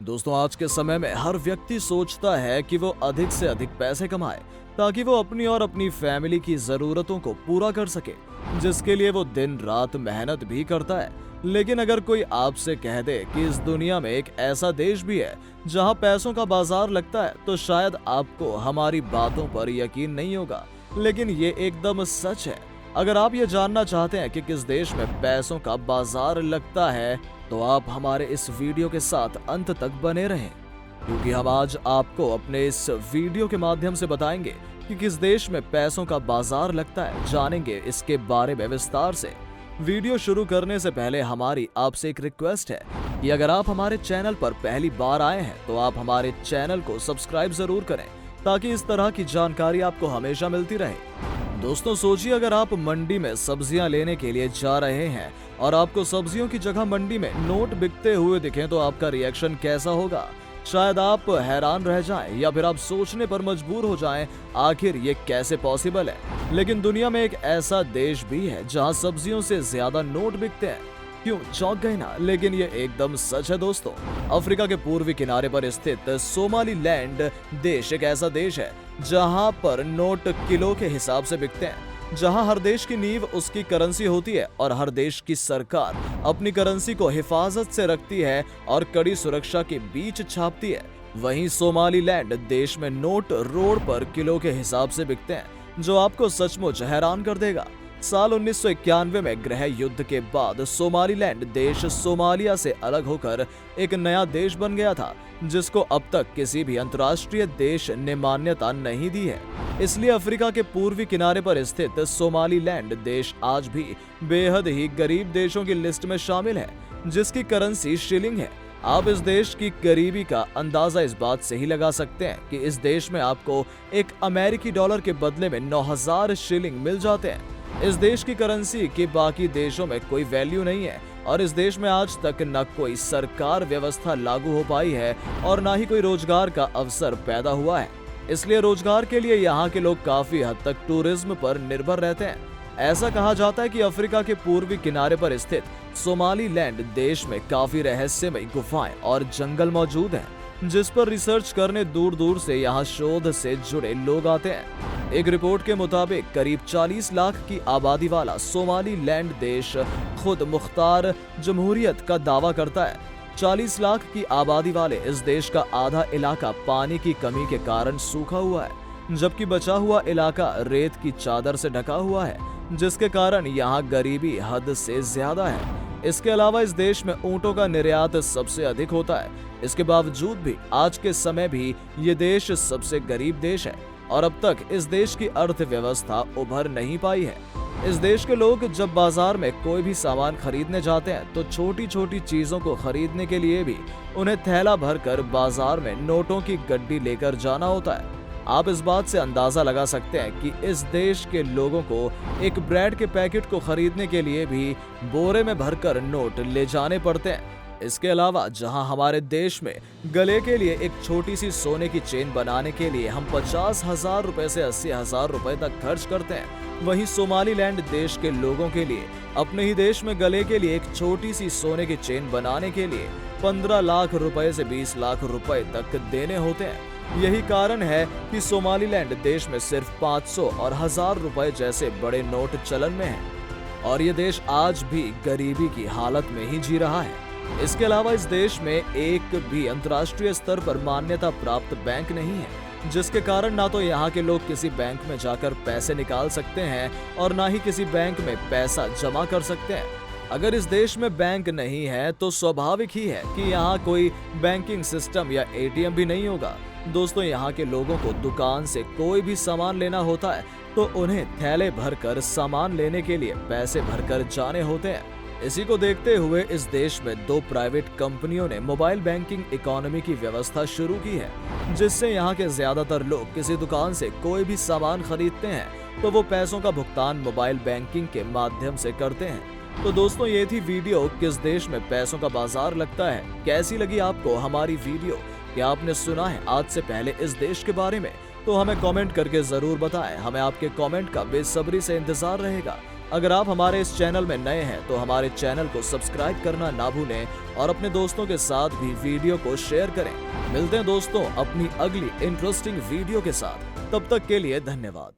दोस्तों, आज के समय में हर व्यक्ति सोचता है कि वो अधिक से अधिक पैसे कमाए ताकि वो अपनी और अपनी फैमिली की जरूरतों को पूरा कर सके, जिसके लिए वो दिन रात मेहनत भी करता है। लेकिन अगर कोई आपसे कह दे कि इस दुनिया में एक ऐसा देश भी है जहां पैसों का बाजार लगता है, तो शायद आपको हमारी बातों पर यकीन नहीं होगा, लेकिन ये एकदम सच है। अगर आप ये जानना चाहते हैं कि किस देश में पैसों का बाजार लगता है, तो आप हमारे इस वीडियो के साथ अंत तक बने रहें, क्योंकि हम आज आपको अपने इस वीडियो के माध्यम से बताएंगे कि किस देश में पैसों का बाजार लगता है। जानेंगे इसके बारे में विस्तार से। वीडियो शुरू करने से पहले हमारी आपसे एक रिक्वेस्ट है कि अगर आप हमारे चैनल पर पहली बार आए हैं तो आप हमारे चैनल को सब्सक्राइब जरूर करें, ताकि इस तरह की जानकारी आपको हमेशा मिलती रहे। दोस्तों, सोचिए अगर आप मंडी में सब्जियां लेने के लिए जा रहे हैं और आपको सब्जियों की जगह मंडी में नोट बिकते हुए दिखें, तो आपका रिएक्शन कैसा होगा? शायद आप हैरान रह जाएं या फिर आप सोचने पर मजबूर हो जाएं, आखिर ये कैसे पॉसिबल है। लेकिन दुनिया में एक ऐसा देश भी है जहां सब्जियों से ज्यादा नोट बिकते हैं। क्यों, चौंक गए ना? लेकिन ये एकदम सच है दोस्तों। अफ्रीका के पूर्वी किनारे पर स्थित सोमालीलैंड देश एक ऐसा देश है जहां पर नोट किलो के हिसाब से बिकते हैं, जहां हर देश की नींव उसकी करेंसी होती है और हर देश की सरकार अपनी करेंसी को हिफाजत से रखती है और कड़ी सुरक्षा के बीच छापती है। वहीं सोमालीलैंड देश में नोट रोड पर किलो के हिसाब से बिकते हैं, जो आपको सचमुच हैरान कर देगा। साल 1991 में गृह युद्ध के बाद सोमालीलैंड देश सोमालिया से अलग होकर एक नया देश बन गया था, जिसको अब तक किसी भी अंतर्राष्ट्रीय देश ने मान्यता नहीं दी है। इसलिए अफ्रीका के पूर्वी किनारे पर स्थित सोमालीलैंड देश आज भी बेहद ही गरीब देशों की लिस्ट में शामिल है, जिसकी करेंसी शिलिंग है। आप इस देश की गरीबी का अंदाजा इस बात से ही लगा सकते हैं कि इस देश में आपको एक अमेरिकी डॉलर के बदले में 9000 शिलिंग मिल जाते हैं। इस देश की करेंसी की बाकी देशों में कोई वैल्यू नहीं है और इस देश में आज तक न कोई सरकार व्यवस्था लागू हो पाई है और न ही कोई रोजगार का अवसर पैदा हुआ है। इसलिए रोजगार के लिए यहाँ के लोग काफी हद तक टूरिज्म पर निर्भर रहते हैं। ऐसा कहा जाता है कि अफ्रीका के पूर्वी किनारे पर स्थित सोमालीलैंड देश में काफी रहस्यमय गुफाएं और जंगल मौजूद हैं, जिस पर रिसर्च करने दूर दूर से यहाँ शोध से जुड़े लोग आते हैं। एक रिपोर्ट के मुताबिक करीब 40 लाख की आबादी वाला सोमालीलैंड देश खुद मुख्तार जमहूरियत का दावा करता है। 40 लाख की आबादी वाले इस देश का आधा इलाका पानी की कमी के कारण सूखा हुआ है, जबकि बचा हुआ इलाका रेत की चादर से ढका हुआ है, जिसके कारण यहाँ गरीबी हद से ज्यादा है। इसके अलावा इस देश में ऊंटों का निर्यात सबसे अधिक होता है। इसके बावजूद भी आज के समय भी ये देश सबसे गरीब देश है और अब तक इस देश की अर्थव्यवस्था उभर नहीं पाई है। इस देश के लोग जब बाजार में कोई भी सामान खरीदने जाते हैं, तो छोटी छोटी चीजों को खरीदने के लिए भी उन्हें थैला भरकर बाजार में नोटों की गड्डी लेकर जाना होता है। आप इस बात से अंदाजा लगा सकते हैं कि इस देश के लोगों को एक ब्रेड के पैकेट को खरीदने के लिए भी बोरे में भरकर नोट ले जाने पड़ते हैं। इसके अलावा जहां हमारे देश में गले के लिए एक छोटी सी सोने की चेन बनाने के लिए हम 50,000 रुपए से 80,000 रुपए तक खर्च करते हैं, वहीं सोमालीलैंड देश के लोगों के लिए अपने ही देश में गले के लिए एक छोटी सी सोने की चेन बनाने के लिए 15 लाख रुपए से 20 लाख रुपए तक देने होते हैं। यही कारण है कि सोमालीलैंड देश में सिर्फ 500 और 1000 रुपए जैसे बड़े नोट चलन में हैं और ये देश आज भी गरीबी की हालत में ही जी रहा है। इसके अलावा इस देश में एक भी अंतर्राष्ट्रीय स्तर पर मान्यता प्राप्त बैंक नहीं है, जिसके कारण ना तो यहाँ के लोग किसी बैंक में जाकर पैसे निकाल सकते हैं और ना ही किसी बैंक में पैसा जमा कर सकते हैं। अगर इस देश में बैंक नहीं है तो स्वाभाविक ही है कि यहाँ कोई बैंकिंग सिस्टम या एटीएम भी नहीं होगा। दोस्तों, यहाँ के लोगों को दुकान से कोई भी सामान लेना होता है तो उन्हें थैले भरकर सामान लेने के लिए पैसे भरकर जाने होते हैं। इसी को देखते हुए इस देश में 2 प्राइवेट कंपनियों ने मोबाइल बैंकिंग इकोनॉमी की व्यवस्था शुरू की है, जिससे यहाँ के ज्यादातर लोग किसी दुकान से कोई भी सामान खरीदते हैं तो वो पैसों का भुगतान मोबाइल बैंकिंग के माध्यम से करते हैं। तो दोस्तों, ये थी वीडियो किस देश में पैसों का बाजार लगता है। कैसी लगी आपको हमारी वीडियो? क्या आपने सुना है आज से पहले इस देश के बारे में? तो हमें कमेंट करके जरूर बताएं। हमें आपके कमेंट का बेसब्री से इंतजार रहेगा। अगर आप हमारे इस चैनल में नए हैं तो हमारे चैनल को सब्सक्राइब करना ना भूलें और अपने दोस्तों के साथ भी वीडियो को शेयर करें। मिलते हैं दोस्तों अपनी अगली इंटरेस्टिंग वीडियो के साथ, तब तक के लिए धन्यवाद।